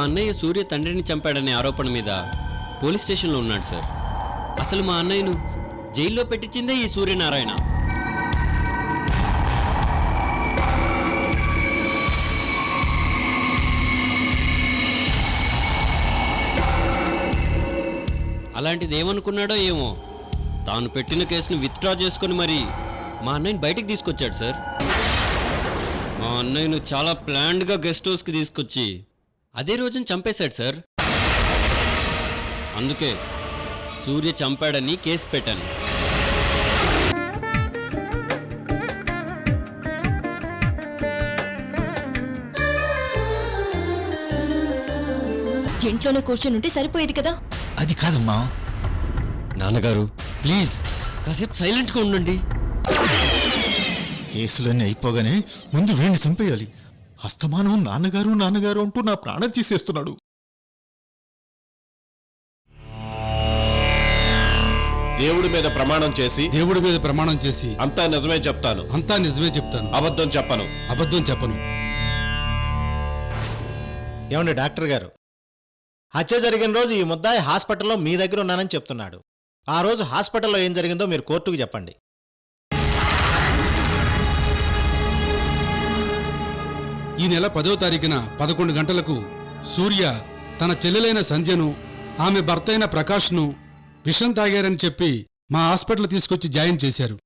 అన్నయ్య సూర్య తండ్రిని చంపాడనే ఆరోపణ మీద పోలీస్ స్టేషన్లో ఉన్నాడు సార్. అసలు మా అన్నయ్యను జైల్లో పెట్టించిందే ఈ సూర్యనారాయణ. అలాంటిది ఏమనుకున్నాడో ఏమో, తాను పెట్టిన కేసును విత్డ్రా చేసుకుని మరి మా అన్నయ్యని బయటికి తీసుకొచ్చాడు సార్. మా అన్నయ్యను చాలా ప్లాన్డ్గా గెస్ట్ హౌస్కి తీసుకొచ్చి అదే రోజున చంపేశాడు సార్. అందుకే సూర్య చంపాడని కేసు పెట్టాను. ఇంట్లోనే కూర్చొని ఉంటే సరిపోయేది కదా. అది కాదమ్మా. నాన్నగారు ప్లీజ్ కాసేపు సైలెంట్గా ఉండండి. కేసులన్నీ అయిపోగానే ముందు వీణ్ణి చంపేయాలి. అస్తమానం నాన్నగారు నాన్నగారు అంటూ నా ప్రాణం తీసేస్తున్నాడు. దేవుడి మీద ప్రమాణం చేసి అంతా నిజమే చెప్తాను. అబద్ధం చెప్పను. ఏమండి డాక్టర్ గారు, హత్య జరిగిన రోజు ఈ ముద్దాయి హాస్పిటల్లో మీ దగ్గర ఉన్నానని చెప్తున్నాడు. ఆ రోజు హాస్పిటల్లో ఏం జరిగిందో మీరు కోర్టుకు చెప్పండి. ఈ నెల 10వ తారీఖున 11 గంటలకు సూర్య తన చెల్లెలైన సంధ్యను, ఆమె భర్త అయిన ప్రకాష్ను విషం తాగారని చెప్పి మా హాస్పిటల్ తీసుకొచ్చి జాయిన్ చేశారు.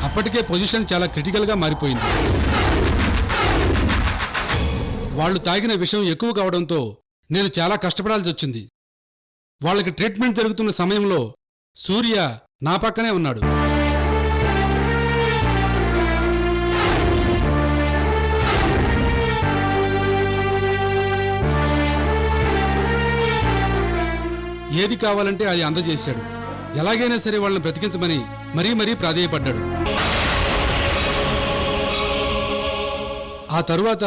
అప్పటికే పొజిషన్ చాలా క్రిటికల్గా మారిపోయింది. వాళ్ళు తాగిన విషం ఎక్కువ కావడంతో నేను చాలా కష్టపడాల్సి వచ్చింది. వాళ్ళకి ట్రీట్మెంట్ జరుగుతున్న సమయంలో సూర్య నా పక్కనే ఉన్నాడు. ఏది కావాలంటే అది అందజేశాడు. ఎలాగైనా సరే వాళ్ళని బ్రతికించమని మరీ ప్రాధేయపడ్డాడు. ఆ తరువాత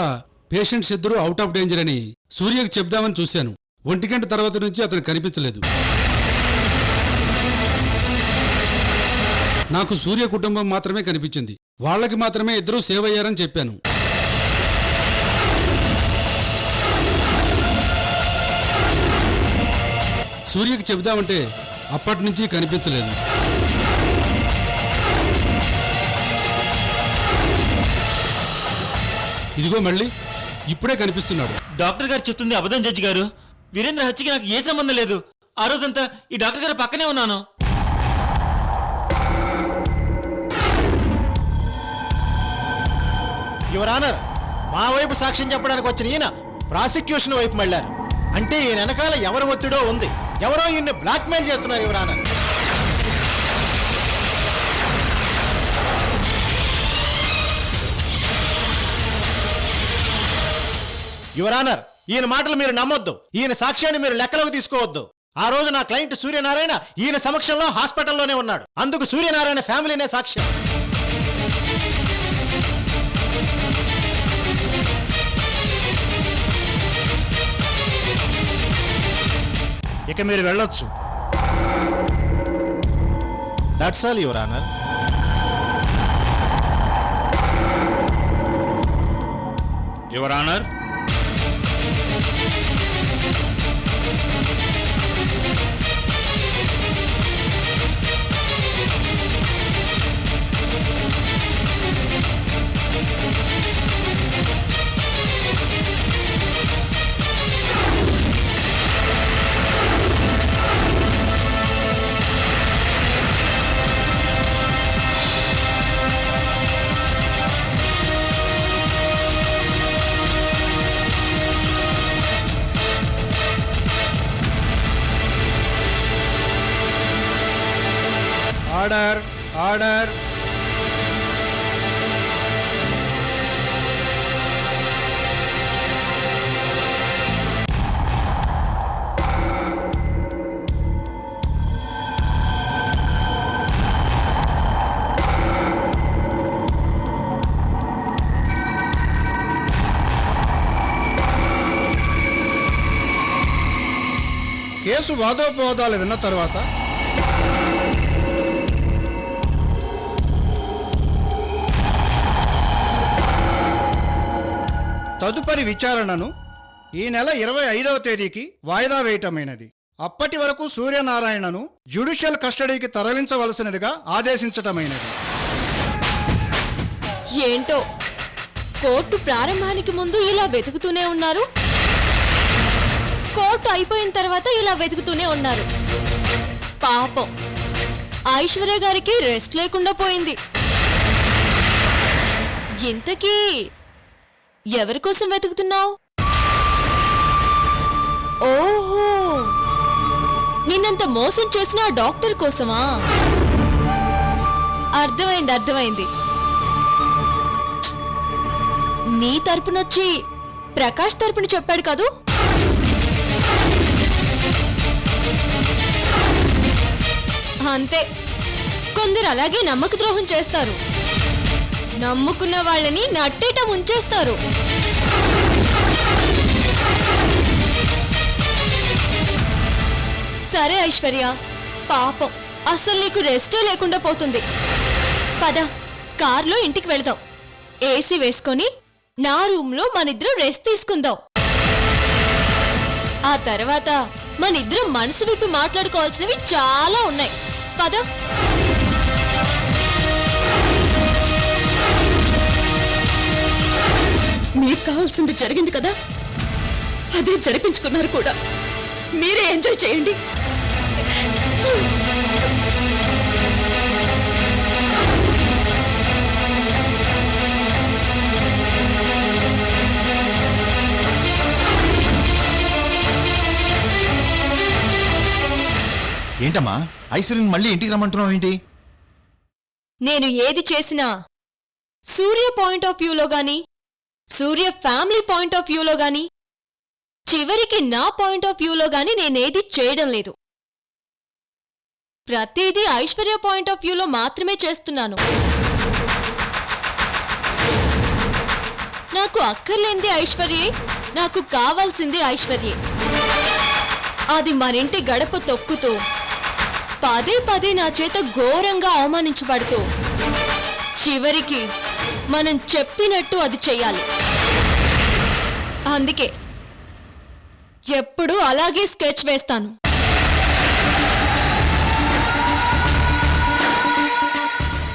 పేషెంట్స్ ఇద్దరూ అవుట్ ఆఫ్ డేంజర్ అని సూర్యకు చెప్దామని చూశాను. 1 గంట తర్వాత నుంచి అతను కనిపించలేదు. నాకు సూర్య కుటుంబం మాత్రమే కనిపించింది. వాళ్ళకి మాత్రమే ఇద్దరూ సేవ్ అయ్యారని చెప్పాను. సూర్యకి చెబుదామంటే అప్పటి నుంచి కనిపించలేదు. ఇదిగో మళ్ళీ ఇప్పుడే కనిపిస్తున్నాడు. డాక్టర్ గారు చెప్తుంది అబద్ధం జడ్జి గారు. వీరేంద్ర హత్యకి నాకు ఏ సంబంధం లేదు. ఆ రోజంతా ఈ డాక్టర్ గారు పక్కనే ఉన్నాను. యువర్ ఆనర్, మా వైపు సాక్ష్యం చెప్పడానికి వచ్చిన ఈయన ప్రాసిక్యూషన్ వైపు మళ్ళారు. అంటే ఈయన వెనకాల ఎవరు ఒత్తిడో ఉంది. ఎవరో ఈయన్ని బ్లాక్మెయిల్ చేస్తున్నారు యువర్ ఆనర్. యువర్ ఆనర్, ఈయన మాటలు మీరు నమ్మొద్దు. ఈయన సాక్ష్యాన్ని మీరు లెక్కలోకి తీసుకోవద్దు. ఆ రోజు నా క్లయింట్ సూర్యనారాయణ ఈయన సమక్షంలో హాస్పిటల్లోనే ఉన్నాడు. అందుకు సూర్యనారాయణ ఫ్యామిలీనే సాక్ష్యం. ఇక మీరు వెళ్ళొచ్చు. That's all your honour. Your honour, order order. Case వాదోపవాదాలు విన్న తర్వాత తదుపరి విచారణను ఈ నెల 25వ తేదీకి వాయిదా వేయటమైనది. అప్పటి వరకు సూర్యనారాయణను జ్యుడిషియల్ కస్టడీకి తరలించవలసినదిగా ఆదేశించటమైనది. ఏంటో కోర్టు ప్రారంభానికి ముందు ఇలా వెతుకుతూనే ఉన్నారు, కోర్టు అయిపోయిన తర్వాత ఇలా వెతుకుతూనే ఉన్నారు. పాపం ఐశ్వర్య గారికి రెస్ట్ లేకుండా పోయింది. ఇంతకీ ఎవరి కోసం వెతుకుతున్నావు? ఓహో, నిన్నంత మోసం చేసిన ఆ డాక్టర్ కోసమా? అర్థమైంది. నీ తరపునొచ్చి ప్రకాష్ తరపున చెప్పాడు కదూ? అంతే, కొందరు అలాగే నమ్మక ద్రోహం చేస్తారు. నమ్ముకున్న వాళ్ళని నట్టేట ముంచేస్తారు. సరే ఐశ్వర్య, పాపం అస్సలు నీకు రెస్టే లేకుండా పోతుంది. పద, కార్లో ఇంటికి వెళదాం. ఏసీ వేసుకొని నా రూమ్లో మనిద్దరం రెస్ట్ తీసుకుందాం. ఆ తర్వాత మనిద్దరం మనసు విప్పి మాట్లాడుకోవాల్సినవి చాలా ఉన్నాయి. పద. మీకు కావాల్సింది జరిగింది కదా, అదే జరిపించుకున్నారు కూడా. మీరే ఎంజాయ్ చేయండి. ఏంటమ్మా ఐశ్వర్యని మళ్ళీ ఇంటికి రమ్మంటున్నావు ఏంటి? నేను ఏది చేసినా సూర్య పాయింట్ ఆఫ్ వ్యూలో గాని, సూర్య ఫ్యామిలీ పాయింట్ ఆఫ్ వ్యూలో గాని, చివరికి నా పాయింట్ ఆఫ్ వ్యూలో గాని నేనేది చేయడం లేదు. ప్రతిదీ ఐశ్వర్య పాయింట్ ఆఫ్ వ్యూలో మాత్రమే చేస్తున్నాను. నాకు అక్కర్లేంది ఐశ్వర్యే, నాకు కావాల్సింది ఐశ్వర్యే. అది మరింటి గడప తొక్కుతూ పదే పదే నా చేత ఘోరంగా అవమానించబడుతూ చివరికి మనం చెప్పినట్టు అది చెయ్యాలి. అందుకే ఎప్పుడూ అలాగే స్కెచ్ వేస్తాను.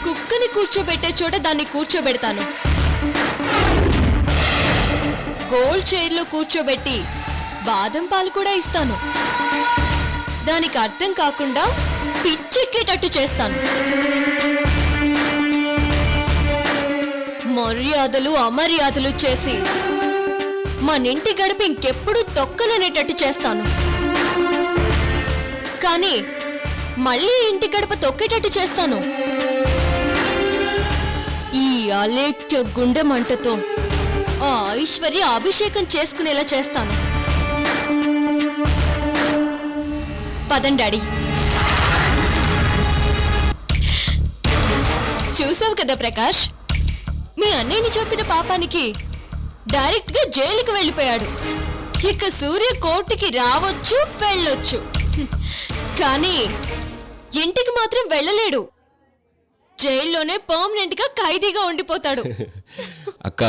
కుక్కని కూర్చోబెట్టే చోట దాన్ని కూర్చోబెడతాను. గోల్డ్ చైర్లో కూర్చోబెట్టి బాదం పాలు కూడా ఇస్తాను. దానికి అర్థం కాకుండా పిచ్చెక్కేటట్టు చేస్తాను. మర్యాదలు అమర్యాదలు చేసి మనింటి గడప ఇంకెప్పుడు తొక్కలనేటట్టు చేస్తాను. కానీ మళ్ళీ ఇంటి గడప తొక్కేటట్టు చేస్తాను. ఈ అలేఖ్య గుండె మంటతో ఆ ఐశ్వర్య అభిషేకం చేసుకునేలా చేస్తాను. పదం డాడీ. చూసావు కదా ప్రకాష్, మీ అన్నయ్యని చెప్పిన పాపానికి డైరెక్ట్ గా జైలుకి వెళ్ళిపోయాడు. ఇక సూర్య కోర్టుకి రావచ్చు, వెళ్ళొచ్చు, కానీ ఇంటికి మాత్రం వెళ్ళలేడు. జైల్లోనే పర్మనెంట్ గా ఖైదీగా ఉండిపోతాడు. అక్క,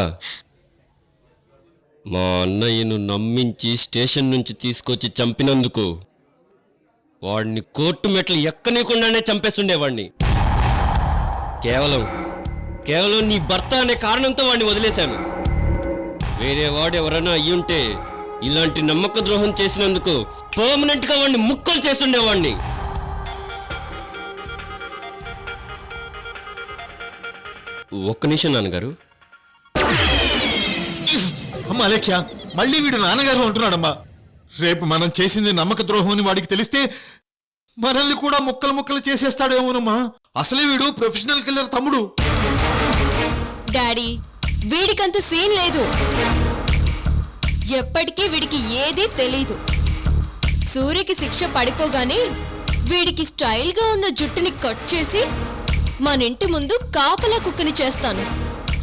మా అన్నయ్యను నమ్మించి స్టేషన్ నుంచి తీసుకొచ్చి చంపినందుకు వాడిని కోర్టు మెట్లు ఎక్కనీకుండానే చంపేస్తుండేవాడిని. కేవలం నీ భర్త అనే కారణంతో వాడిని వదిలేశాను. వేరే వాడు ఎవరైనా అయ్యుంటే ఇలాంటి నమ్మక ద్రోహం చేసినందుకు పర్మనెంట్ గా వాడిని ముక్కలు చేస్తుండేవాడిని. ఒక్క నిమిషం నాన్నగారు. అమ్మా అలేఖ్య, మళ్ళీ వీడు నాన్నగారు అంటున్నాడమ్మా. రేపు మనం చేసింది నమ్మక ద్రోహం అని వాడికి తెలిస్తే మనల్ని కూడా ముక్కలు ముక్కలు చేసేస్తాడేమోనమ్మా. అసలే వీడు ప్రొఫెషనల్ కిల్లర్ తమ్ముడు. డాడీ, వీడికంత సీన్ లేదు. ఎప్పటికీ వీడికి ఏదీ తెలీదు. సూర్యకి శిక్ష పడిపోగానే వీడికి స్టైల్గా ఉన్న జుట్టుని కట్ చేసి మన ఇంటి ముందు కాపలా కుక్కని చేస్తాను.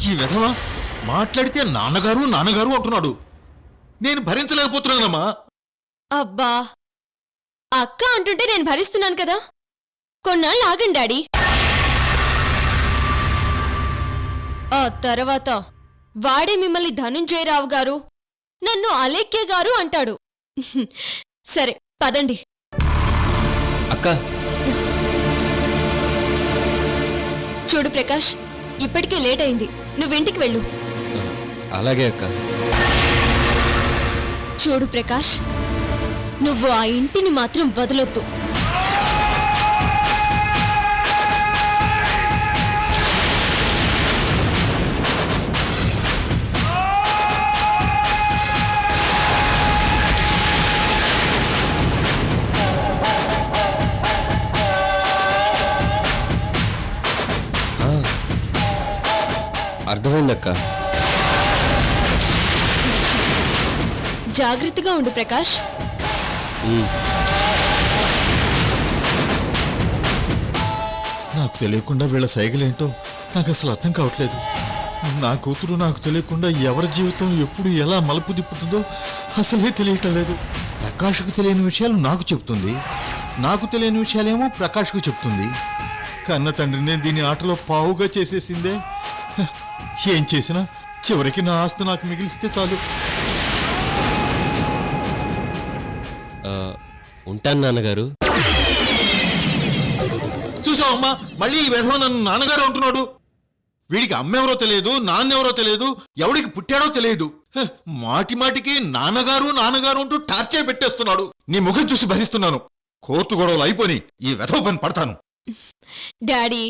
ఈ విధవ మాట్లాడితే నాన్నగారు నాన్నగారు అంటున్నాడు. నేను భరించలేకపోతున్నానమ్మా. అబ్బా, అక్క అంటుంటే నేను భరిస్తున్నాను కదా. కొన్నాళ్ళు ఆగండి డాడీ. ఆ తర్వాత వాడే మిమ్మల్ని ధనుంజయరావు గారు, నన్ను అలేఖ్య గారు అంటాడు. సరే పదండి. అక్క, చూడు ప్రకాష్, ఇప్పటికే లేట్ అయింది, నువ్వింటికి వెళ్ళు. అలాగే అక్క. చూడు ప్రకాష్, నువ్వు ఆ ఇంటిని మాత్రం వదలొద్దు. అర్థమైందక్క. జాగ్రత్తగా ఉండు ప్రకాష్. నాకు తెలియకుండా వీళ్ళ సైగలేంటో నాకు అసలు అర్థం కావట్లేదు. నా కూతురు నాకు తెలియకుండా ఎవరి జీవితం ఎప్పుడు ఎలా మలుపు తిప్పుతుందో అసలే తెలియటం లేదు. ప్రకాష్కు తెలియని విషయాలు నాకు చెప్తుంది, నాకు తెలియని విషయాలేమో ప్రకాష్కు చెప్తుంది. కన్న తండ్రినే దీని ఆటలో పావుగా చేసేసిందే. ఏం చేసినా చివరికి నా ఆస్తి నాకు మిగిలిస్తే చాలు. ఉంటాను నాన్నగారు. చూసావమ్మా, మళ్ళీ ఈ విధవ నన్ను నాన్నగారు అంటున్నాడు. వీడికి అమ్మెవరో తెలియదు, నాన్నెవరో తెలియదు, ఎవడికి పుట్టాడో తెలియదు. మాటి మాటికి నాన్నగారు నాన్నగారు అంటూ టార్చర్ పెట్టేస్తున్నాడు. నీ ముఖం చూసి భరిస్తున్నాను. కోర్టు గొడవలు అయిపోయి ఈ విధవ పని పడతాను. డాడీ,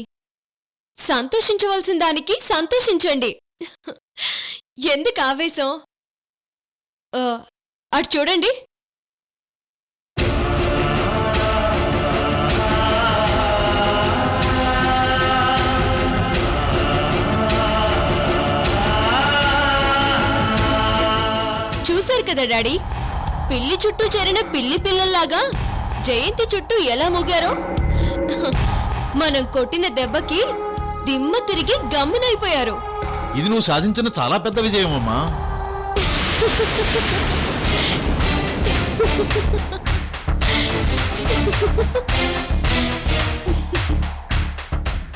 సంతోషించవలసిన దానికి సంతోషించండి. ఎందుకు ఆవేశం? అటు చూడండి. చూశారు కదా డాడీ, పిల్లి చుట్టూ చేరిన పిల్లి పిల్లల్లాగా జయంతి చుట్టూ ఎలా మూగారో. మనం కొట్టిన దెబ్బకి దిమ్మ తిరిగి గమ్మునైపోయారు. ఇది నువ్వు సాధించిన చాలా పెద్ద విజయం అమ్మా.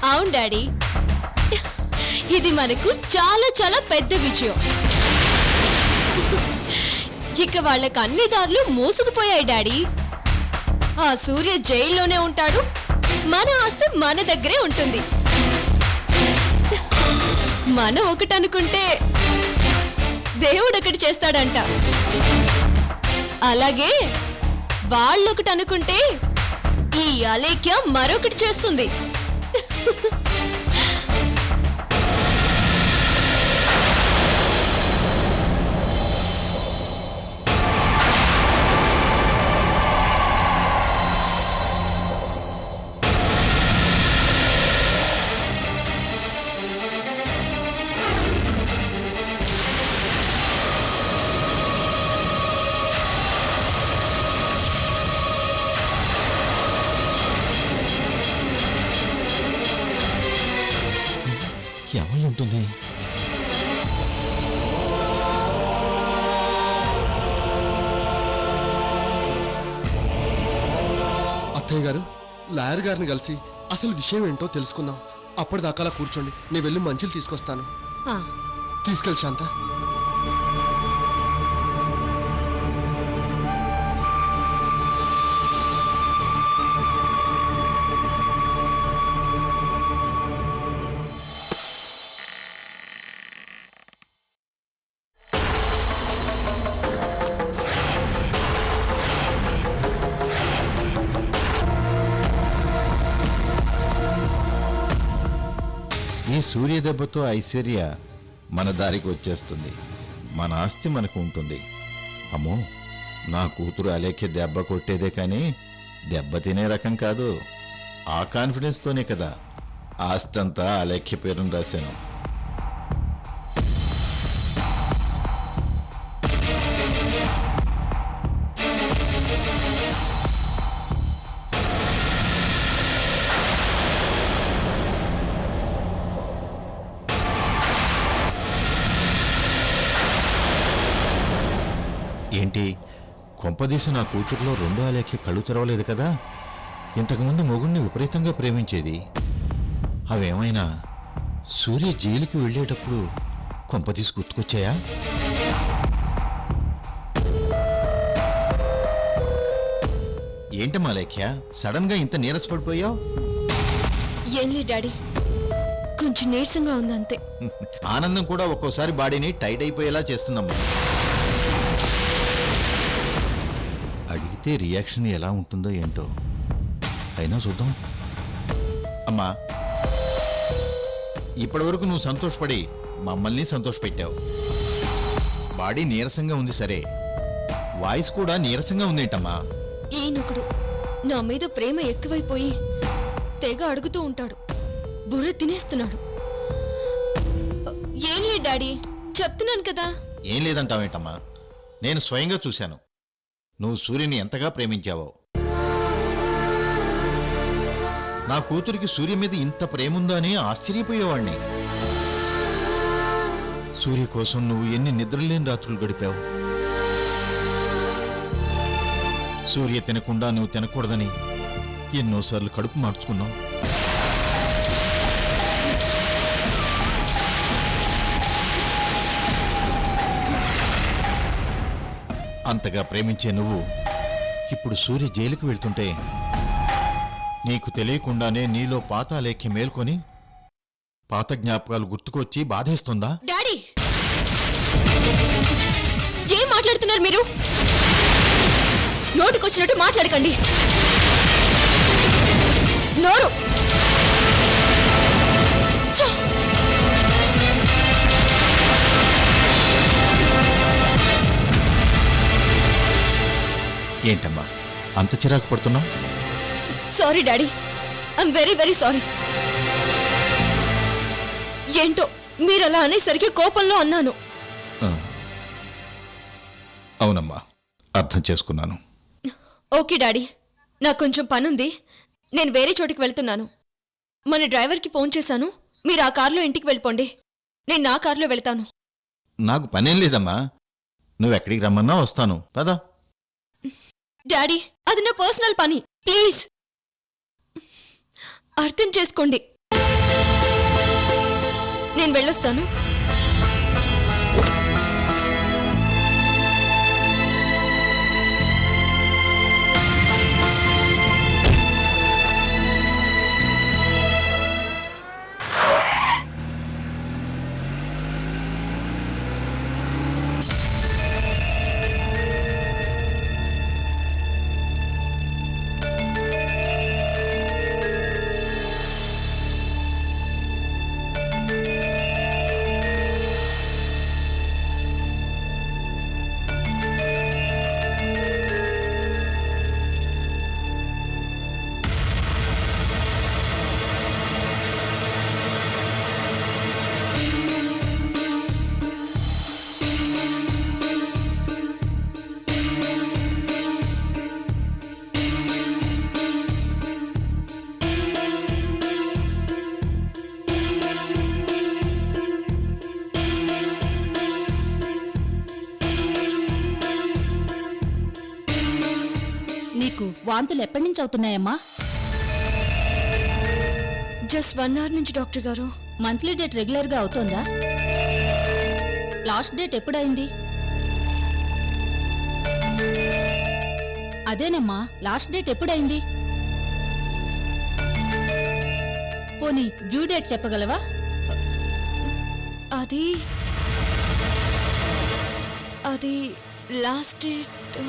అవును డాడీ, ఇది మనకు చాలా చాలా పెద్ద విజయం. ఇక వాళ్ళకి అన్ని దారులు మూసుకుపోయాయి డాడీ. ఆ సూర్య జైల్లోనే ఉంటాడు, మన ఆస్తి మన దగ్గరే ఉంటుంది. మనం ఒకటి అనుకుంటే దేవుడు ఒకటి చేస్తాడంట. అలాగే వాళ్ళొకటి అనుకుంటే ఈ అలేఖ్య మరొకటి చేస్తుంది. ఏమై ఉంటుంది? అత్తయ్య గారు, లాయర్ గారిని కలిసి అసలు విషయం ఏంటో తెలుసుకుందాం. అప్పటిదాకా కూర్చోండి, నేను వెళ్ళి మంచిలు తీసుకొస్తాను. తీసుకెళ్ళి శాంత. ఈ సూర్య దెబ్బతో ఐశ్వర్య మన దారికి వచ్చేస్తుంది, మన ఆస్తి మనకు ఉంటుంది. అమ్మో, నా కూతురు అలేఖ్య దెబ్బ కొట్టేదే కానీ దెబ్బ తినే రకం కాదు. ఆ కాన్ఫిడెన్స్తోనే కదా ఆస్తి అంతా అలేఖ్య పేరును రాశాను. ఏంటి, కొంపదీసి నా కూతురులో రెండో అలేఖ్య కళ్ళు తెరవలేదు కదా? ఇంతకుముందు మొగుణ్ణి విపరీతంగా ప్రేమించేది. అవేమైనా సూర్య జైలుకి వెళ్ళేటప్పుడు కొంప తీసి గుర్తుకొచ్చాయా? ఏంటమ్మా లేఖ్య, సడన్ గా ఇంత నీరసపడిపోయావు? ఏం లేదు డాడీ, కొంచెం నీరసంగా ఉంది అంతే. ఆనందం కూడా ఒక్కోసారి బాడీని టైట్ అయిపోయేలా చేస్తుందమ్మా. అడిగితే రియాక్షన్ ఎలా ఉంటుందో ఏంటో, అయినా చూద్దాం. అమ్మా, ఇప్పటివరకు నువ్వు సంతోషపడి మమ్మల్ని సంతోషపెట్టావు. బాడీ నీరసంగా ఉంది సరే, వాయిస్ కూడా నీరసంగా ఉందేంటమ్మా? ఈయనొకడు నా మీద ప్రేమ ఎక్కువైపోయి తెగ అడుగుతూ ఉంటాడు, బుర్ర తినేస్తున్నాడు. ఏం లేదు డాడీ, చెప్తున్నాను కదా. ఏం లేదంటావేంటమ్మా? నేను స్వయంగా చూశాను నువ్వు సూర్యుని ఎంతగా ప్రేమించావో. నా కూతురికి సూర్య మీద ఇంత ప్రేముందా అని ఆశ్చర్యపోయేవాణ్ణి. సూర్య కోసం నువ్వు ఎన్ని నిద్రలేని రాత్రులు గడిపావు. సూర్య తినకుండా నువ్వు తినకూడదని ఎన్నోసార్లు కడుపు మార్చుకున్నావు. అంతగా ప్రేమించే నువ్వు ఇప్పుడు సూర్య జైలుకు వెళ్తుంటే నీకు తెలియకుండానే నీలో పాతాలేఖ్య మేల్కొని పాత జ్ఞాపకాలు గుర్తుకొచ్చి బాధేస్తుందా? డాడీ, ఏం మాట్లాడుతున్నారు మీరు? నోటికొచ్చినట్టు మాట్లాడకండి. నోరు ఛ! ఏంటమ్మా అంత చిరాకు పడుతున్నావు? Sorry daddy, I'm very very sorry. ఏంటో మీరు అలా అనేసరికి కోపంలో అన్నాను. అవునమ్మా, అర్థం చేసుకున్నాను. ఓకే డాడీ, నాకు కొంచెం పనుంది, నేను వేరే చోటికి వెళ్తున్నాను. మన డ్రైవర్కి ఫోన్ చేశాను, మీరు ఆ కార్లో ఇంటికి వెళ్ళిపోండి, నేను నా కార్లో వెళ్తాను. నాకు పనేం లేదమ్మా, నువ్వెక్కడికి రమ్మన్నా వస్తాను పదా. డాడీ, అది నా పర్సనల్ పని, ప్లీజ్ అర్థం చేసుకోండి. నేను వెళ్ళొస్తాను. నీకు వాంతులు ఎప్పటి నుంచి అవుతున్నాయమ్మా? జస్ట్ 1 అవర్ నుంచి డాక్టర్ గారు. మంత్లీ డేట్ రెగ్యులర్ గా అవుతోందా? Last date ఎప్పుడైంది? అదేనమ్మా, లాస్ట్ డేట్ ఎప్పుడైంది? పోనీ డ్యూ డేట్ చెప్పగలవా? అది అది లాస్ట్ డేట్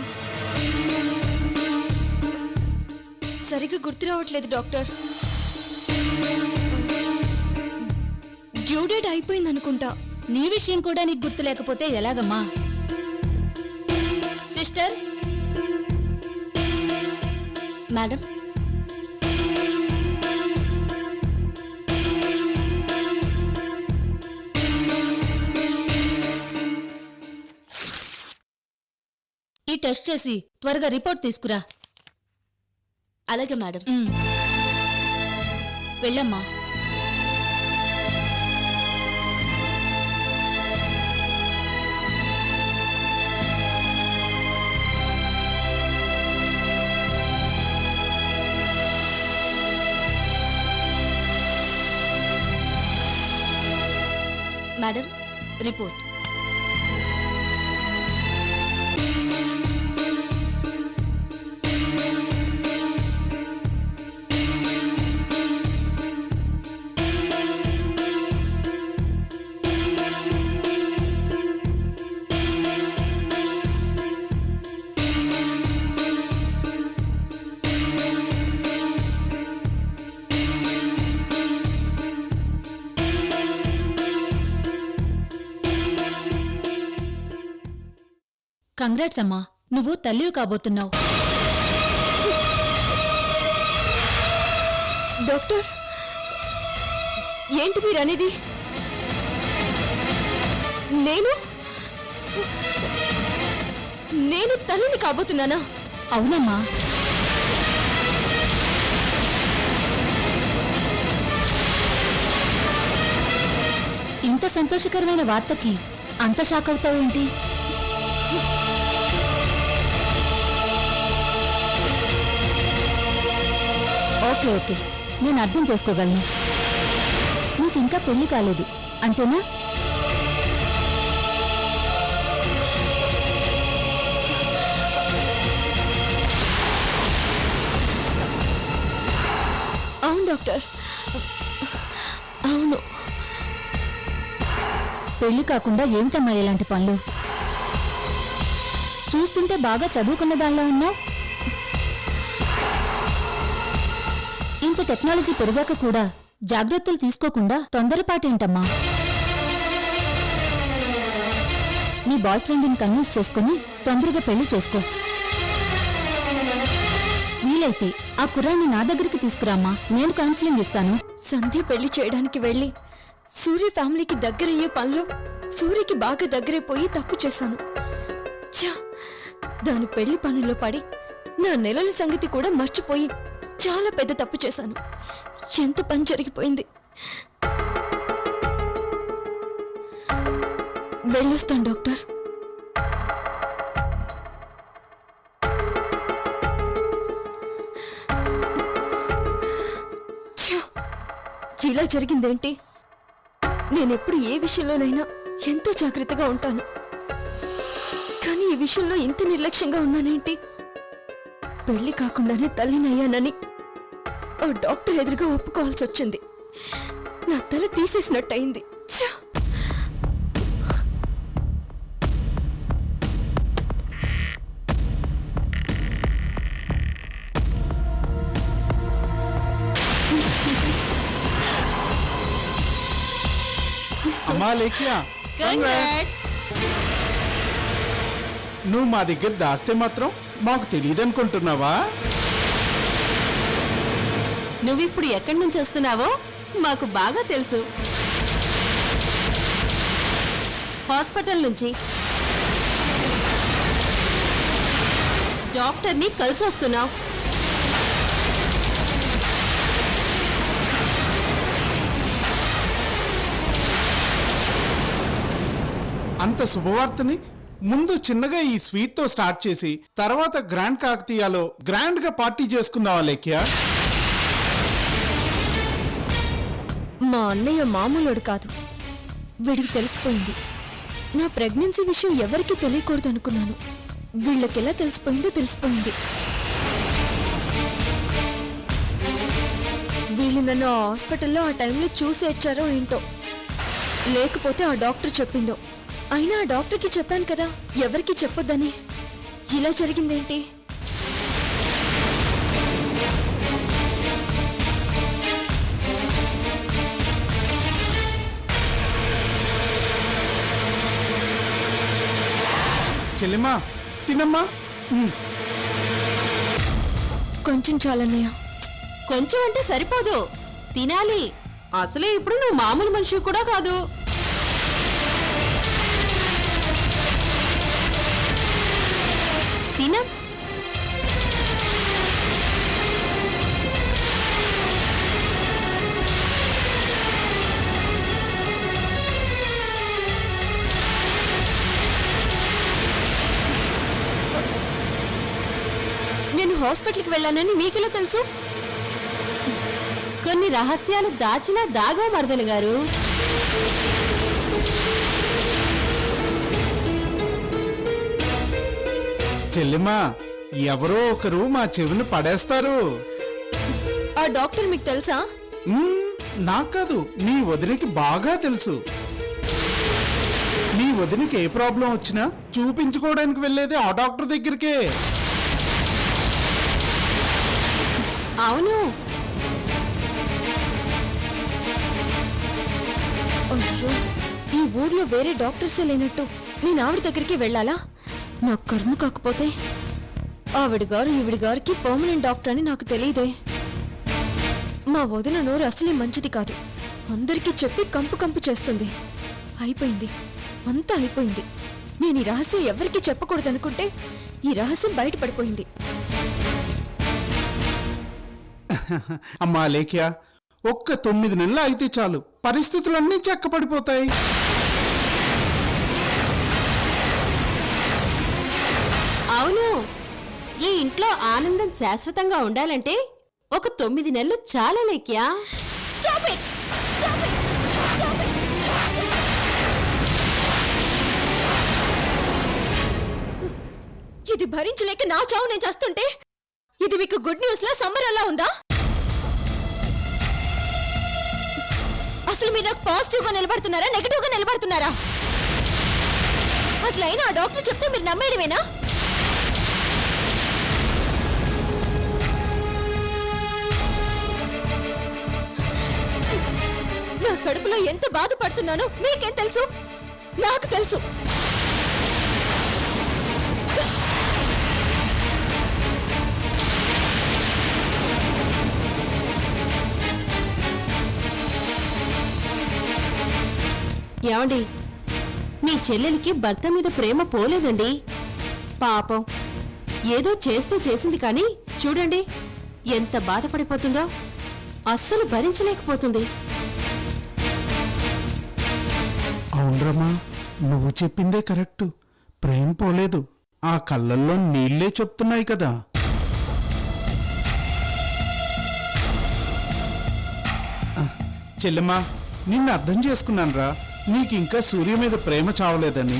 సరిగ్గా గుర్తు రావట్లేదు డాక్టర్. డ్యూ డేట్ అయిపోయింది అనుకుంటా. నీ విషయం కూడా నీకు గుర్తు లేకపోతే ఎలాగమ్మా? సిస్టర్ మేడం, ఈ టెస్ట్ చేసి త్వరగా రిపోర్ట్ తీసుకురా. అలాగే మేడం. వెళ్ళమ్మా. Madam, report. కంగ్రాట్స్ అమ్మా, నువ్వు తల్లివి కాబోతున్నావు. డాక్టర్, ఏంటి మీరనేది? నేను తల్లిని కాబోతున్నానా? అవునమ్మా. ఇంత సంతోషకరమైన వార్తకి అంత షాక్ అవుతావేంటి? ఓకే ఓకే, నేను అర్థం చేసుకోగలను. నీకు ఇంకా పెళ్లి కాలేదు, అంతేనా? అవును డాక్టర్, అవును. పెళ్లి కాకుండా ఏమిటమ్మా ఇలాంటి పనులు? చూస్తుంటే బాగా చదువుకున్న దానిలో ఉన్నావు. ఇంత టెక్నాలజీ పెరిగాక కూడా జాగ్రత్తలు తీసుకోకుండా తొందరపాటేంటమ్మా? నీ బాయ్ ఫ్రెండ్ని కన్విన్స్ చేసుకుని తొందరగా పెళ్లి చేసుకో. వీలైతే ఆ కుర్రాన్ని నా దగ్గరికి తీసుకురామ్మా, నేను కౌన్సిలింగ్ ఇస్తాను. సంధ్య పెళ్లి చేయడానికి వెళ్ళి సూర్య ఫ్యామిలీకి దగ్గరయ్యే పనిలో సూర్యకి బాగా దగ్గరైపోయి తప్పు చేశాను. ఛా, దాని పెళ్లి పనుల్లో పడి నా నెలల సంగతి కూడా మర్చిపోయి చాలా పెద్ద తప్పు చేశాను. ఎంత పని జరిగిపోయింది. వెళ్ళొస్తాను డాక్టర్. ఛా, ఇలా జరిగిందేంటి? నేనెప్పుడు ఏ విషయంలోనైనా ఎంతో జాగ్రత్తగా ఉంటాను, కానీ ఈ విషయంలో ఇంత నిర్లక్ష్యంగా ఉన్నానేంటి? పెళ్లి కాకుండానే తల్లినయ్యానని ఆ డాక్టర్ ఎదురుగా ఒప్పుకోవాల్సి వచ్చింది. నా తల తీసేసినట్టయింది. ఛా! అమ్మా లేఖ్యా, నువ్వు మా దగ్గర దాస్తే మాత్రం మాకు తెలియదనుకుంటున్నావా? నువ్విప్పుడు ఎక్కడి నుంచి వస్తున్నావో మాకు బాగా తెలుసు. హాస్పిటల్ నుంచి డాక్టర్ని కలిసి వస్తున్నావు. అంత శుభవార్తని ముందు చిన్నగా ఈ స్వీట్ తో స్టార్ట్ చేసి తర్వాత గ్రాండ్ కాకతీయాలో గ్రాండ్ గా పార్టీ చేసుకుందావా లేఖ్యా? మా అన్నయ్య మామూలుడు కాదు. వీడికి తెలిసిపోయింది. నా ప్రెగ్నెన్సీ విషయం ఎవరికీ తెలియకూడదు అనుకున్నాను. వీళ్ళకెలా తెలిసిపోయిందో తెలిసిపోయింది. వీళ్ళు నన్ను ఆ హాస్పిటల్లో ఆ టైంలో చూసి వచ్చారో ఏంటో, లేకపోతే ఆ డాక్టర్ చెప్పిందో. అయినా ఆ డాక్టర్కి చెప్పాను కదా ఎవరికి చెప్పొద్దని. ఇలా జరిగిందేంటి? చెల్లెమ్మా తినమ్మా. కొంచెం చాలన్నయ్య. కొంచెం అంటే సరిపోదు, తినాలి. అసలే ఇప్పుడు నువ్వు మామూలు మనిషి కూడా కాదు. తిన. నేను హాస్పిటల్కి వెళ్ళానని మీకెలా తెలుసు? కొన్ని రహస్యాలు దాచినా దాగో మరదలు గారు. చెల్లెమ్మా, ఎవరో ఒకరు మా చెవిని పడేస్తారు. ఆ డాక్టర్ మీకు తెలుసా? నాకు కాదు, నీ వదినకి బాగా తెలుసు. నీ వదినకి ఏ ప్రాబ్లం వచ్చినా చూపించుకోవడానికి వెళ్ళేది ఆ డాక్టర్ దగ్గరికే. అవును. అయ్యో, ఈ ఊర్లో వేరే డాక్టర్సే లేనట్టు నేను ఆవిడ దగ్గరికి వెళ్ళాలా? నా కర్మ కాకపోతే ఆవిడ గారు ఈవిడ గారికి పర్మనెంట్ డాక్టర్ అని నాకు తెలియదే. మా వదిన నోరు అసలే మంచిది కాదు. అందరికీ చెప్పి కంపు కంపు చేస్తుంది. అయిపోయింది, అంతా అయిపోయింది. నేను ఈ రహస్యం ఎవరికీ చెప్పకూడదనుకుంటే ఈ రహస్యం బయటపడిపోయింది. అమ్మా లేఖ్య, ఒక్క 9 నెలలు అయితే చాలు, పరిస్థితులన్నీ చక్కపడిపోతాయి. అవును, ఈ ఇంట్లో ఆనందం శాశ్వతంగా ఉండాలంటే ఒక 9 నెలలు చాలా లేక్యా. Stop it! Stop it! Stop it! ఇది భరించలేక నా చావు నేను చేస్తుంటే ఇది మీకు గుడ్ న్యూస్ లా సంబరంలా ఉందా? అసలు మీరు నాకు పాజిటివ్ గా నిలబడుతున్నారా, నెగటివ్ గా నిలబడుతున్నారా? అసలు అయినా ఆ డాక్టర్ చెప్తే మీరు నమ్మేయడమేనా? నా కడుపులో ఎంత బాధపడుతున్నానో మీకేం తెలుసు? నాకు తెలుసు. ఏమండి, మీ చెల్లెలికి భర్త మీద ప్రేమ పోలేదండి. పాపం ఏదో చేస్తే చేసింది కానీ చూడండి ఎంత బాధపడిపోతుందో. అస్సలు భరించలేకపోతుంది. అవునరమ్మా, నువ్వు చెప్పిందే కరెక్ట్. ప్రేమ పోలేదు, ఆ కళ్ళల్లో నీళ్లే చెప్తున్నాయి కదా. చెల్లెమ్మా, నిన్ను అర్థం చేసుకున్నానురా. నీకింకా సూర్య మీద ప్రేమ చావలేదని.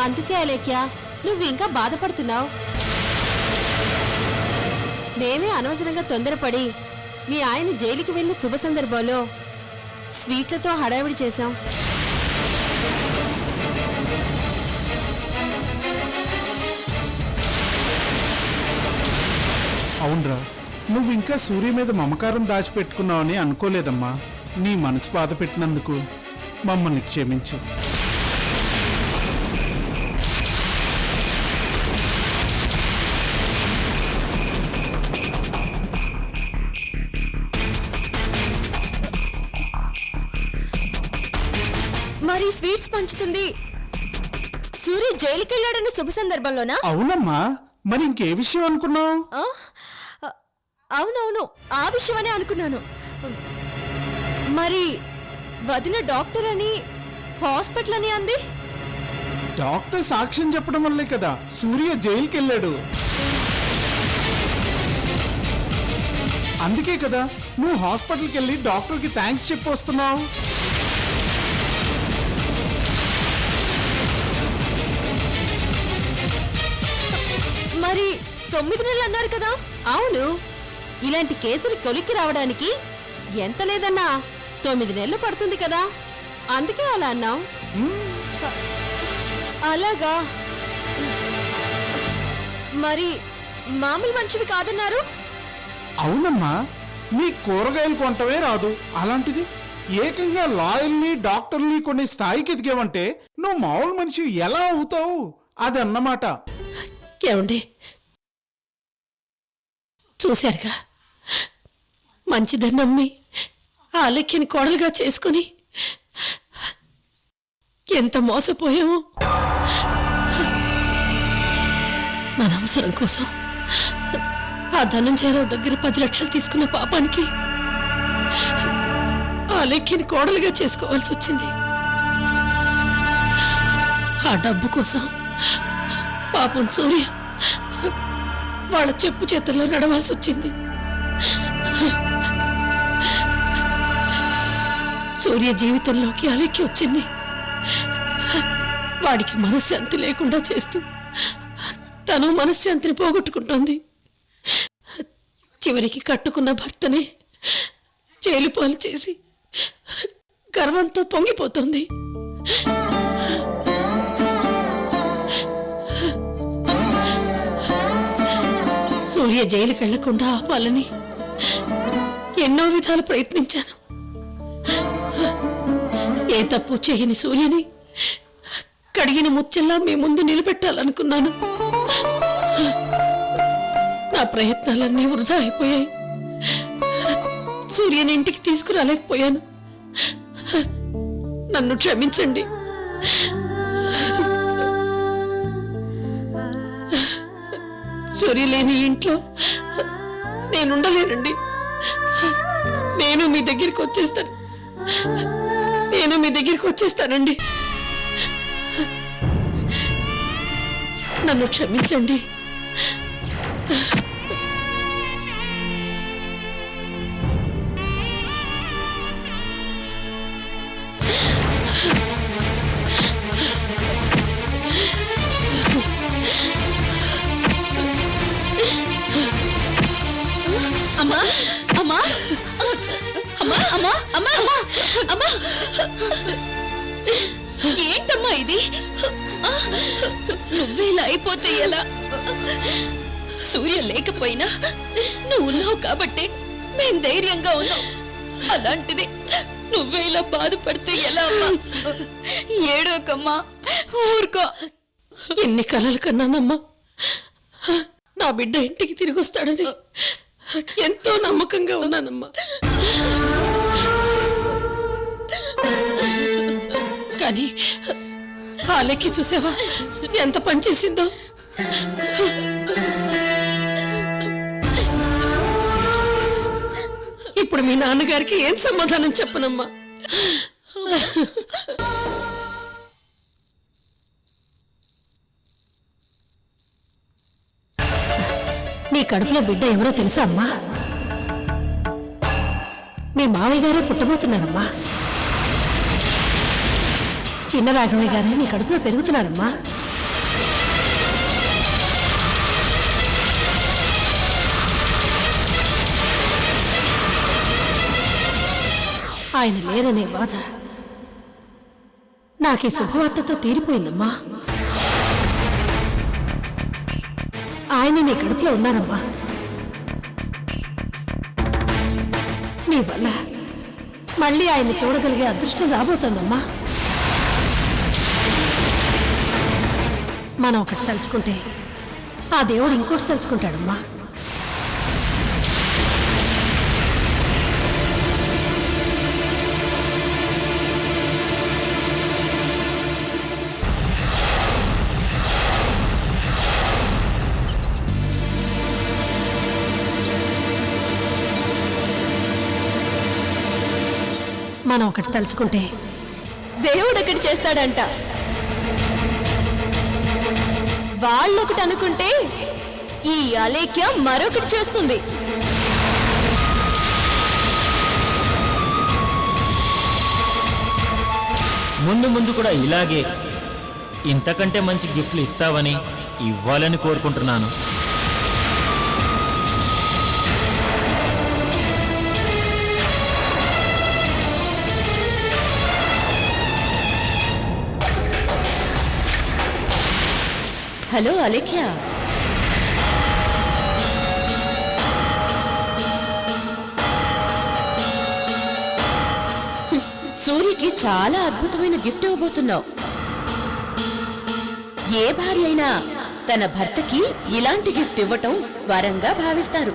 అందుకే అలేఖ్య నువ్వు ఇంకా బాధపడుతున్నావు. మేమే అనవసరంగా తొందరపడి మీ ఆయన జైలుకి వెళ్ళిన శుభ సందర్భంలో స్వీట్లతో హడావిడి చేశాం. అవునరా, నువ్వు ఇంకా సూర్య మీద మమకారం దాచిపెట్టుకున్నావని అనుకోలేదమ్మా. నీ మనసు బాధ పెట్టినందుకు మమ్మల్ని క్షమించు. మరి స్వీట్స్ పంచుతుంది సూర్య జైలుకి వెళ్ళాడన్న శుభ సందర్భంలోనా? అవునమ్మా, మరి ఇంకే విషయం అనుకున్నావు? అవునవును, ఆ విషయమనే అనుకున్నాను. మరి వదిన డాక్టర్ అని హాస్పిటల్ అని అంది. డాక్టర్ సాక్ష్యం చెప్పడం వల్లే కదా సూర్య జైలుకి వెళ్ళాడు. అందుకే కదా నువ్వు హాస్పిటల్కి వెళ్ళి డాక్టర్కి థ్యాంక్స్ చెప్పి వస్తున్నావు. మరి 9 నెలలు అన్నారు కదా? అవును, ఇలాంటి కేసులు కొలిక్కి రావడానికి ఎంత లేదన్నా 9 నెలలు పడుతుంది కదా, అందుకే అలా అన్నాం. అలాగా? మరి మామూలు మనిషివి కాదన్నారు? అవునమ్మా, నీ కూరగాయలు కొంటవే రాదు, అలాంటిది ఏకంగా లాయర్ని డాక్టర్ని కొన్ని స్థాయికి ఎదిగావంటే నువ్వు మామూలు మనిషి ఎలా అవుతావు? అది అన్నమాట. ఏమండి, చూశారుగా, మంచిదని నమ్మి ఆ లెక్కని కోడలుగా చేసుకుని ఎంత మోసపోయామో. మన అవసరం కోసం ఆ ధనంజయరావు దగ్గర 10 లక్షలు తీసుకున్న పాపానికి ఆ లెక్కని కోడలుగా చేసుకోవాల్సి వచ్చింది. ఆ డబ్బు కోసం పాపం సూర్య వాళ్ళ చెప్పు చేతుల్లో నడవాల్సి వచ్చింది. సూర్య జీవితంలోకి అలెక్కి వచ్చింది. వాడికి మనశ్శాంతి లేకుండా చేస్తూ తను మనశ్శాంతిని పోగొట్టుకుంటోంది. చివరికి కట్టుకున్న భర్తనే జైలు పాలు చేసి గర్వంతో పొంగిపోతుంది. సూర్య జైలుకి వెళ్లకుండా ఆపాలని ఎన్నో విధాలు ప్రయత్నించాను. ఏ తప్పు చేయని సూర్యని కడిగిన ముచ్చెల్లా మీ ముందు నిలబెట్టాలనుకున్నాను. నా ప్రయత్నాలన్నీ వృధా అయిపోయాయి. సూర్యని ఇంటికి తీసుకురాలేకపోయాను. నన్ను క్షమించండి. సూర్య లేని ఇంట్లో నేనుండలేనండి. నేను మీ దగ్గరికి వచ్చేస్తానండి. నన్ను క్షమించండి. అమ్మా అమ్మా అమ్మా అమ్మా అమ్మా అమ్మా ఏంటమ్మా ఇది? నువ్వేలా అయిపోతే ఎలా? సూర్య లేకపోయినా నువ్వు ఉన్నావు కాబట్టి మేం ధైర్యంగా ఉన్నావు. అలాంటిది నువ్వే ఇలా బాధపడితే ఎలా అమ్మా? ఏడోకమ్మా, ఊరుకో. ఎన్ని కలలు కన్నానమ్మా. నా బిడ్డ ఇంటికి తిరిగి వస్తాడని ఎంతో నమ్మకంగా ఉన్నానమ్మా. కానీ ఆ లెక్కి చూసావా ఎంత పనిచేసిందో? ఇప్పుడు మీ నాన్నగారికి ఏం సమాధానం చెప్పనమ్మా? నీ కడుపులో బిడ్డ ఎవరో తెలుసా అమ్మా? మీ మావయ్య గారే పుట్టబోతున్నారమ్మా. చిన్న రాఘవయ్య గారే నీ కడుపులో పెరుగుతున్నారమ్మా. ఆయన లేరనే బాధ నాకీ శుభవార్తతో తీరిపోయిందమ్మా. ఆయన నీ కడుపులో ఉన్నారమ్మా. నీ వల్ల మళ్ళీ ఆయన చూడగలిగే అదృష్టం రాబోతోందమ్మా. మనం ఒకటి తలుచుకుంటే ఆ దేవుడు ఇంకోటి తలుచుకుంటాడమ్మా. మనం ఒకటి తలుచుకుంటే దేవుడు ఒకటి చేస్తాడంట. వాళ్ళొకటి అనుకుంటే ఈ అలేఖ్య మరొకటి చేస్తుంది. ముందు ముందు కూడా ఇలాగే ఇంతకంటే మంచి గిఫ్ట్లు ఇస్తావని, ఇవ్వాలని కోరుకుంటున్నాను. హలో అలేఖ్య, సూర్యకి చాలా అద్భుతమైన గిఫ్ట్ ఇవ్వబోతున్నావు. ఏ భార్య అయినా తన భర్తకి ఇలాంటి గిఫ్ట్ ఇవ్వటం వరంగా భావిస్తారు.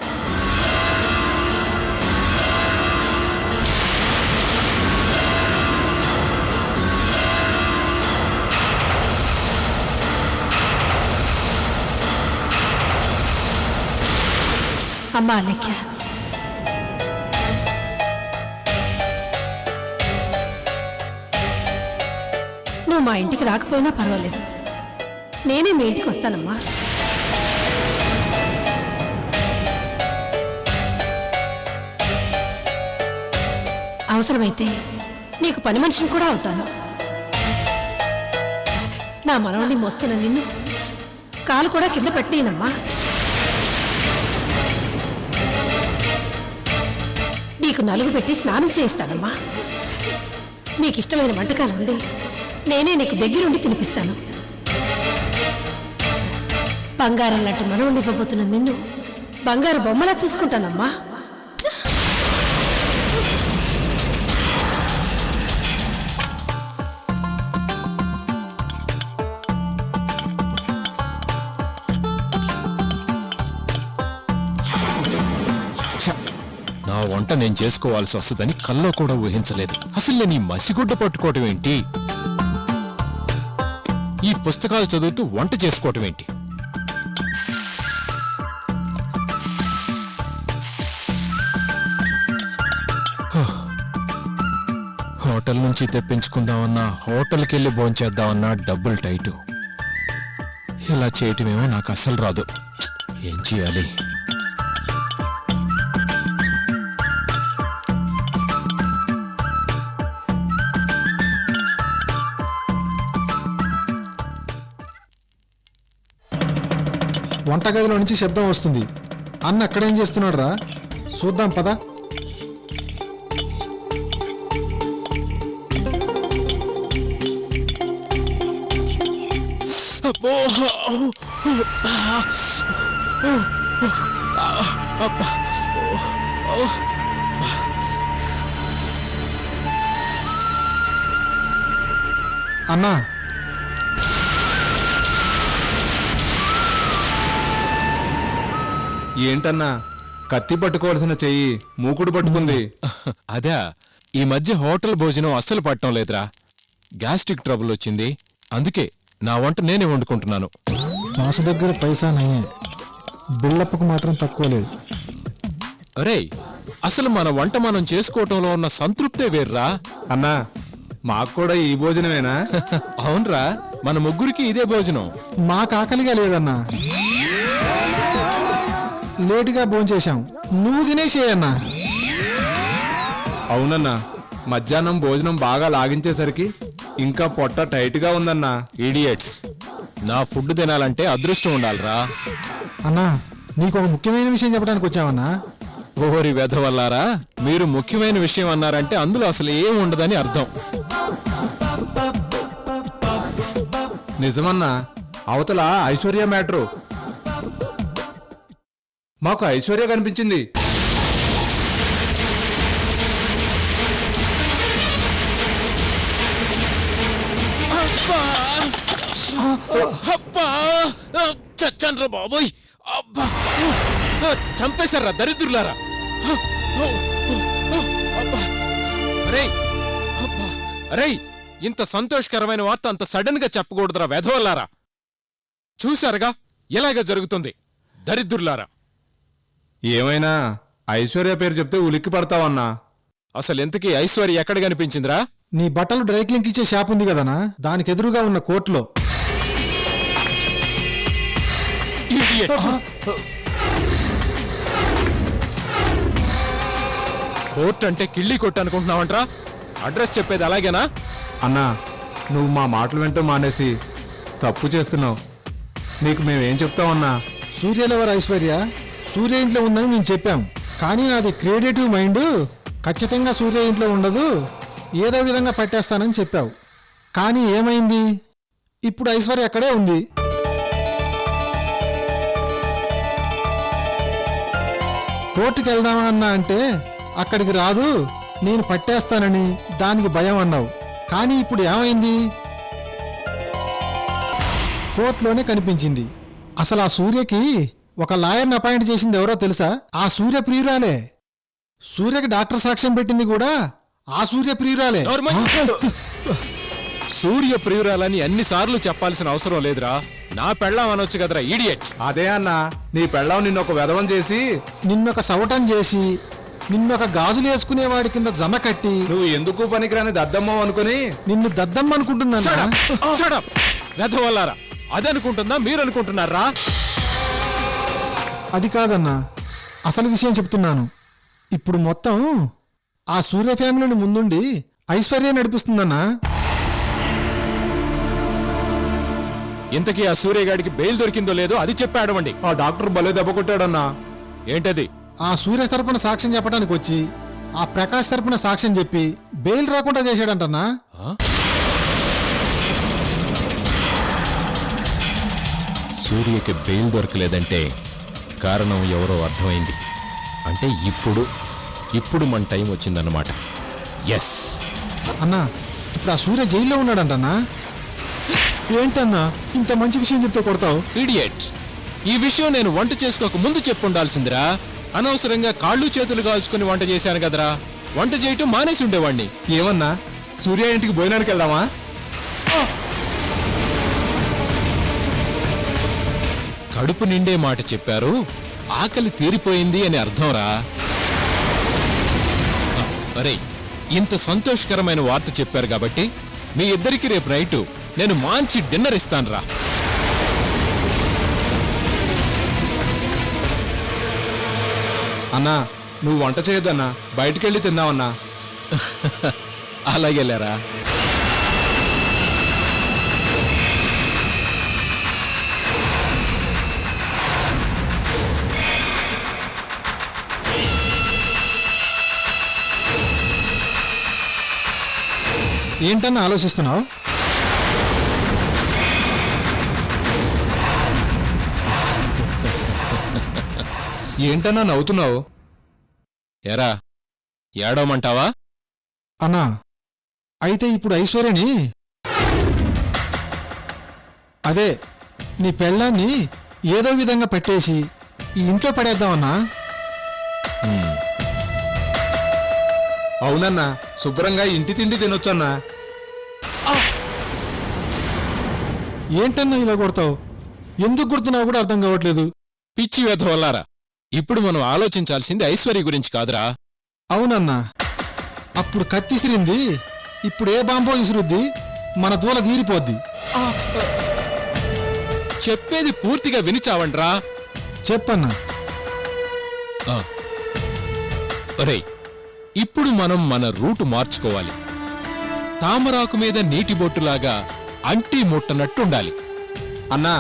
అమ్మా అలేఖ్య, నువ్వు మా ఇంటికి రాకపోయినా పర్వాలేదు, నేనే మీ ఇంటికి వస్తానమ్మా. అవసరమైతే నీకు పని మనిషిని కూడా అవుతాను. నా మనవణ్ణి మోస్తున్న నిన్ను కాలు కూడా కింద పెట్టలేనమ్మా. నీకు నలుగు పెట్టి స్నానం చేయిస్తానమ్మా. నీకు ఇష్టమైన వంటకాలు ఉండి నేనే నీకు దగ్గరుండి తినిపిస్తాను. బంగారం లాంటి మనవణ్ణి ఇవ్వబోతున్న నిన్ను బంగారు బొమ్మలా చూసుకుంటానమ్మా. నా వంట నేను చేసుకోవాల్సి వస్తుందని కల్లో కూడా ఊహించలేదు. అసలు నేను ఈ మసిగుడ్డ పట్టుకోవటం ఏంటి, ఈ పుస్తకాలు చదువుతూ వంట చేసుకోవటం ఏంటి? హోటల్ నుంచి తెప్పించుకుందామన్నా, హోటల్కి వెళ్ళి భోంచేద్దామన్నా డబ్బులు టైటు. ఇలా చేయటమేమో నాకు అస్సలు రాదు. ఏం చేయాలి? వంటగదిలో నుంచి శబ్దం వస్తుంది. అన్న అక్కడేం చేస్తున్నాడు రా? చూద్దాం పద. అన్నా, ఏంటన్నా కత్తి పట్టుకోవాల్సిన చెయ్యి మూకుడు పట్టుకుంది? అదే, ఈ మధ్య హోటల్ భోజనం అస్సలు పట్టడం లేదురా. గ్యాస్ట్రిక్ ట్రబుల్ వచ్చింది. అందుకే నా వంట నేనే వండుకుంటున్నాను. బాసు దగ్గర పైసా నయ్యే, బిల్డప్కు మాత్రం తక్కువ లేదు. అరే, అసలు మన వంట మనం చేసుకోవటంలో ఉన్న సంతృప్తే వేర్రా. అన్నా, మాకు కూడా ఈ భోజనమేనా? అవునరా, మన ముగ్గురికి ఇదే భోజనం. మాకు ఆకలిగా లేదన్నా, లేటుగా భోంచేశాం. నువ్వు తినేసేయన్నా. అవునన్నా, మధ్యాహ్నం భోజనం బాగా లాగించేసరికి ఇంకా పొట్ట టైట్గా ఉందన్నా. ఈడియట్స్, నా ఫుడ్ తినాలంటే అదృష్టం ఉండాలిరా. అన్నా, నీకు ఒక ముఖ్యమైన విషయం చెప్పడానికి వచ్చావన్నా. ఓహరి వెధవల్లారా, మీరు ముఖ్యమైన విషయం అన్నారంటే అందులో అసలు ఏం ఉండదని అర్థం. నిజమన్నా, అవతల ఐశ్వర్య మ్యాటరు. మాకు ఐశ్వర్య కనిపించింది. చచ్చండ్రా బాబోయ్, అబ్బా చంపేశారా దరిద్రులారా. అరే, ఇంత సంతోషకరమైన వార్త అంత సడన్ గా చెప్పకూడదురా వెధవల్లారా. చూశారుగా ఎలాగ జరుగుతుంది, దరిద్రులారా. ఏమైనా ఐశ్వర్య పేరు చెప్తే ఉలిక్కి పడతావన్నా. అసలు ఎంతకీ ఐశ్వర్య ఎక్కడ కనిపించిందిరా? నీ బట్టలు డ్రై క్లీన్కి ఇచ్చే షాప్ ఉంది కదనా, దానికి ఎదురుగా ఉన్న కోర్టులో. కోర్టు అంటే కిళ్ళి కొట్టు అనుకుంటున్నావంట్రా? అడ్రస్ చెప్పేది అలాగేనా? అన్నా, నువ్వు మా మాటలు వింటూ మానేసి తప్పు చేస్తున్నావు. నీకు మేమేం చెప్తామన్నా? సూర్యలెవర్ ఐశ్వర్య సూర్య ఇంట్లో ఉందని మేము చెప్పాం. కానీ నాది క్రియేటివ్ మైండ్, ఖచ్చితంగా సూర్య ఇంట్లో ఉండదు, ఏదో విధంగా పట్టేస్తానని చెప్పావు. కానీ ఏమైంది? ఇప్పుడు ఐశ్వర్య అక్కడే ఉంది. కోర్టుకు వెళ్దామా అన్నా అంటే అక్కడికి రాదు, నేను పట్టేస్తానని దానికి భయం అన్నావు. కానీ ఇప్పుడు ఏమైంది? కోర్టులోనే కనిపించింది. అసలు ఆ సూర్యకి ఒక లాయర్ని అపాయింట్ చేసింది ఎవరో తెలుసా? ఆ సూర్య ప్రియురాలే. సూర్యకి డాక్టర్ సాక్ష్యం పెట్టింది కూడా ఆ సూర్య ప్రియురాలే. సూర్య ప్రియురాలని అన్నిసార్లు చెప్పాల్సిన అవసరం లేదురా. నా పెళ్ళాం అనొచ్చు కదరా ఈడియట్. అదే అన్నా, నీ పెళ్ళాం నిన్నొక వెధవం చేసి, నిన్నొక సవటం చేసి, నిన్నొక గాజులు వేసుకునేవాడి కింద జమ కట్టి, నువ్వు ఎందుకు పనికిరాని దద్దమ్మ అనుకుని నిన్ను దద్దమ్మ అనుకుంటుందన్నా. వెధవల్లారా, అదనుకుంటుందా మీరనుకుంటున్నారా? అది కాదన్నా, అసలు విషయం చెప్తున్నాను. ఇప్పుడు మొత్తం ఆ సూర్య ఫ్యామిలీని ముందుండి ఐశ్వర్య నడిపిస్తుందన్నా. ఇంతకీ ఆ సూర్యగాడికి బెయిల్ దొరికిందో లేదో అది చెప్పి అడవండి. ఆ డాక్టర్ భలే దెబ్బ కొట్టాడన్నా. ఏంటది? ఆ సూర్య తరపున సాక్ష్యం చెప్పడానికి వచ్చి ఆ ప్రకాష్ తరపున సాక్ష్యం చెప్పి బెయిల్ రాకుండా చేశాడంటన్నా. సూర్యకి బెయిల్ దొరకలేదంటే కారణం ఎవరో అర్థమైంది. అంటే ఇప్పుడు మన టైం వచ్చిందన్నమాట. ఎస్ అన్నా, ఇప్పుడు ఆ సూర్య జైల్లో ఉన్నాడంటన్నా. ఏంటన్నా ఇంత మంచి విషయం చెప్తే కొడతావు? ఇడియట్, ఈ విషయం నేను వంట చేసుకోక ముందు చెప్పుండాల్సిందిరా. అనవసరంగా కాళ్ళు చేతులు కాల్చుకుని వంట చేశాను కదరా. వంట చేయటం మానేసి ఉండేవాణ్ణి. ఏమన్నా సూర్య ఇంటికి భోజనానికి వెళ్దామా? కడుపు నిండే మాట చెప్పారు, ఆకలి తీరిపోయింది అని అర్థంరా. అరే, ఇంత సంతోషకరమైన వార్త చెప్పారు కాబట్టి మీ ఇద్దరికి రేపు నైటు నేను మంచి డిన్నర్ ఇస్తానురా. అన్నా నువ్వు వంట చేయొద్దన్నా, బయటికెళ్ళి తిందామన్నా. అలాగెళ్ళారా? ఏంటన్నా ఆలోచిస్తున్నావు? ఏంటన్నా నవ్వుతున్నావు? ఎరా, ఏడవమంటావా? అన్నా, అయితే ఇప్పుడు ఐశ్వర్యని, అదే నీ పెళ్ళాన్ని ఏదో విధంగా పెట్టేసి ఈ ఇంట్లో పడేద్దామన్నా. అవునన్నా, శుభ్రంగా ఇంటి తిండి తినొచ్చన్నా. ఏంటన్నా ఇలా కొడతావు? ఎందుకు కొడుతున్నావు కూడా అర్థం కావట్లేదు. పిచ్చి వెధవల్లారా, ఇప్పుడు మనం ఆలోచించాల్సింది ఐశ్వర్య గురించి కాదురా. అవునన్నా, అప్పుడు కత్తిసిరింది, ఇప్పుడు ఏ బాంబో ఇసురుద్ది, మన దూల తీరిపోద్ది. చెప్పేది పూర్తిగా వినిచావండ్రా. చెప్పన్నా. ఒరేయ్, ఇప్పుడు మనం మన రూటు మార్చుకోవాలి. తామరాకు మీద నీటి బొట్టులాగా అంటీ ముట్టనట్టుండాలి. అన్నా,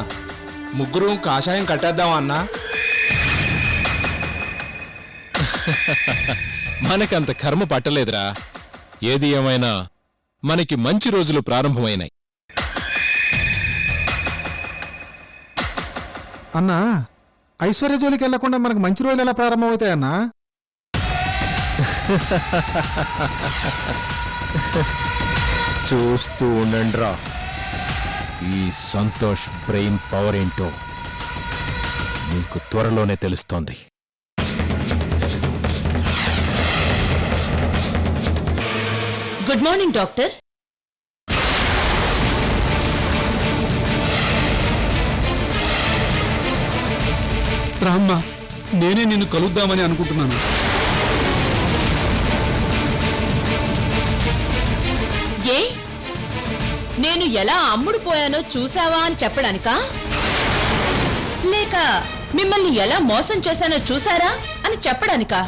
ముగ్గురు కాషాయం కట్టేద్దామా అన్నా? మనకంత కర్మ పట్టలేదురా. ఏది ఏమైనా మనకి మంచి రోజులు ప్రారంభమైనాయి. అన్నా, ఐశ్వర్య జోలికి వెళ్లకుండా మనకు మంచి రోజులు ఎలా ప్రారంభమవుతాయన్నా? చూస్తూ ఉండండిరా, ఈ సంతోష్ బ్రెయిన్ పవర్ ఏంటో మీకు త్వరలోనే తెలుస్తోంది. Good morning doctor. రామ్మ, నేనే నిన్ను కలుద్దామని అనుకుంటున్నాను. ఏ, నేను ఎలా అమ్ముడు పోయానో చూసావా అని చెప్పడానికా, లేక మిమ్మల్ని ఎలా మోసం చేశానో చూసారా అని చెప్పడానికా?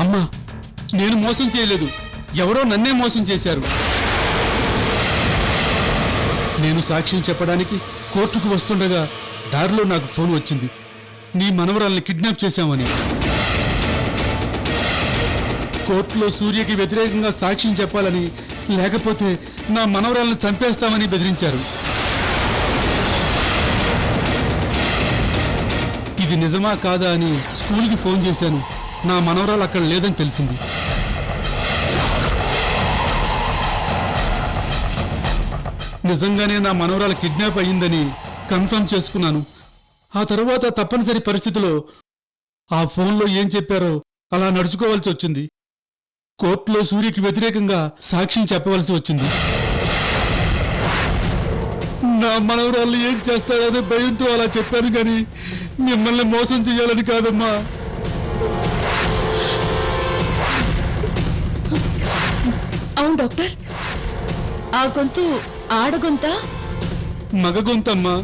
అమ్మా, నేను మోసం చేయలేదు, ఎవరో నన్నే మోసం చేశారు. నేను సాక్ష్యం చెప్పడానికి కోర్టుకు వస్తుండగా దారిలో నాకు ఫోన్ వచ్చింది, నీ మనవరాల్ని కిడ్నాప్ చేశామని. కోర్టులో సూర్యకి వ్యతిరేకంగా సాక్ష్యం చెప్పాలని, లేకపోతే నా మనవరాలను చంపేస్తామని బెదిరించారు. ఇది నిజమా కాదా అని స్కూల్కి ఫోన్ చేశాను. నా మనవరాలు అక్కడ లేదని తెలిసింది. నిజంగానే నా మనవరాలు కిడ్నాప్ అయ్యిందని కన్ఫర్మ్ చేసుకున్నాను. ఆ తర్వాత తప్పనిసరి పరిస్థితిలో ఆ ఫోన్లో ఏం చెప్పారో అలా నడుచుకోవాల్సి వచ్చింది. కోర్టులో సూర్యకి వ్యతిరేకంగా సాక్ష్యం చెప్పవలసి వచ్చింది. నా మనవరాళ్ళు ఏం చేస్తారనే భయంతో అలా చెప్పాను, కానీ మిమ్మల్ని మోసం చేయాలని కాదమ్మా. అవును డాక్టర్, ఆ గొంతు ఆడగొంత? మగ గొంతమ్మా.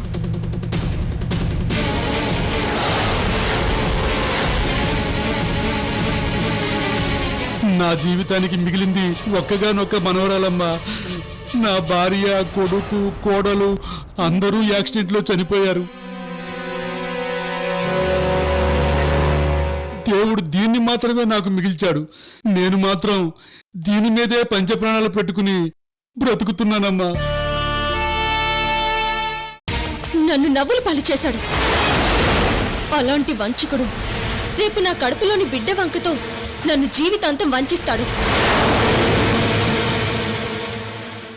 నా జీవితానికి మిగిలింది ఒక్కగానొక్క మనవరాలమ్మా. నా భార్య, కొడుకు, కోడలు అందరూ యాక్సిడెంట్లో చనిపోయారు. దేవుడు దీన్ని మాత్రమే నాకు మిగిల్చాడు. నేను మాత్రం దీని మీదే పంచప్రాణాలు పెట్టుకుని బ్రతుకుతున్నానమ్మా. నన్ను నవ్వులు పాలు చేశాడు. అలాంటి వంచకుడు రేపు నా కడుపులోని బిడ్డ వంకతో నన్ను జీవితాంతం వంచిస్తాడు.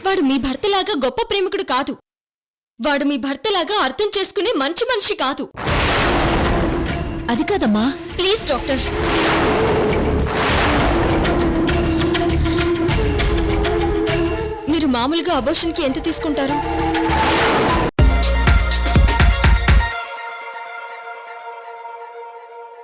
వాడు మీ భర్తలాగా గొప్ప ప్రేమికుడు కాదు. వాడు మీ భర్తలాగా అర్థం చేసుకునే మంచి మనిషి కాదు. అది కాదమ్మా. ప్లీజ్ డాక్టర్, మీరు మామూలుగా అబోర్షన్కి ఎంత తీసుకుంటారు?